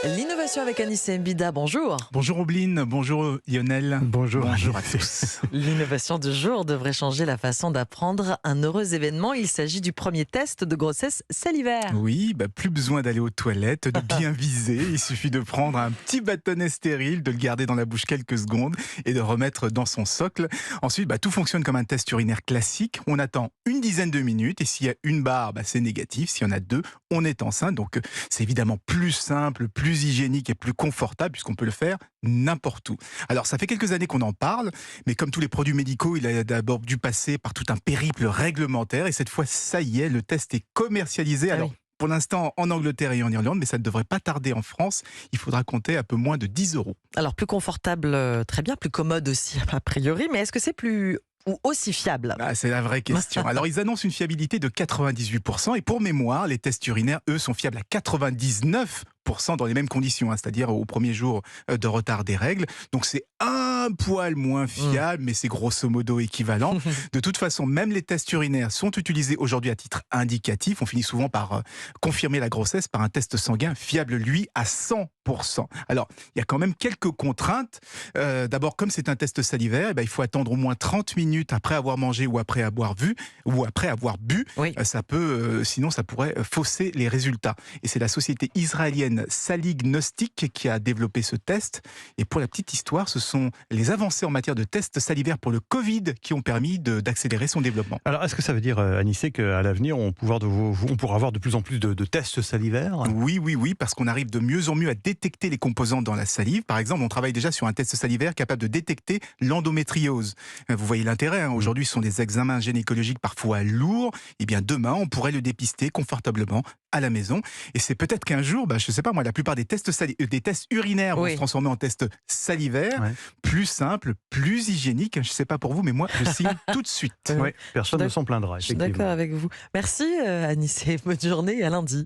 L'innovation avec Anissé Mbida, bonjour. Bonjour Obline, bonjour Lionel. Bonjour à tous. L'innovation du jour devrait changer la façon d'apprendre un heureux événement. Il s'agit du premier test de grossesse salivaire. Oui, plus besoin d'aller aux toilettes, de bien viser. Il suffit de prendre un petit bâtonnet stérile, de le garder dans la bouche quelques secondes et de remettre dans son socle. Ensuite, tout fonctionne comme un test urinaire classique. On attend une dizaine de minutes et s'il y a une barre, c'est négatif. S'il y en a deux, on est enceinte. Donc c'est évidemment plus simple, plus hygiénique et plus confortable puisqu'on peut le faire n'importe où. Alors ça fait quelques années qu'on en parle, mais comme tous les produits médicaux, il a d'abord dû passer par tout un périple réglementaire et cette fois, ça y est, le test est commercialisé. Alors, pour l'instant, en Angleterre et en Irlande, mais ça ne devrait pas tarder en France. Il faudra compter un peu moins de 10 €. Alors plus confortable, très bien, plus commode aussi a priori, mais est-ce que c'est plus ou aussi fiable? C'est la vraie question. Alors, ils annoncent une fiabilité de 98%. Et pour mémoire, les tests urinaires, eux, sont fiables à 99% dans les mêmes conditions, c'est-à-dire au premier jour de retard des règles. Donc, c'est un poil moins fiable, mais c'est grosso modo équivalent. De toute façon, même les tests urinaires sont utilisés aujourd'hui à titre indicatif. On finit souvent par confirmer la grossesse par un test sanguin fiable, lui, à 100%. Alors, il y a quand même quelques contraintes. D'abord, comme c'est un test salivaire, il faut attendre au moins 30 minutes après avoir mangé ou après avoir bu. Oui. Sinon, ça pourrait fausser les résultats. Et c'est la société israélienne Salignostic qui a développé ce test. Et pour la petite histoire, ce sont les avancées en matière de tests salivaires pour le Covid qui ont permis d'accélérer son développement. Alors, est-ce que ça veut dire, Anissé, qu'à l'avenir, on pourra avoir de plus en plus de tests salivaires ? Oui, parce qu'on arrive de mieux en mieux à détecter les composants dans la salive. Par exemple, on travaille déjà sur un test salivaire capable de détecter l'endométriose. Vous voyez l'intérêt, aujourd'hui, ce sont des examens gynécologiques parfois lourds. Et bien, demain, on pourrait le dépister confortablement à la maison. Et c'est peut-être qu'un jour, je ne sais pas moi, la plupart des tests urinaires vont se transformer en tests salivaires, plus simples, plus hygiéniques. Je ne sais pas pour vous, mais moi, je signe tout de suite. Oui, personne ne s'en plaindra. Je suis d'accord avec vous. Merci Anissé, bonne journée et à lundi.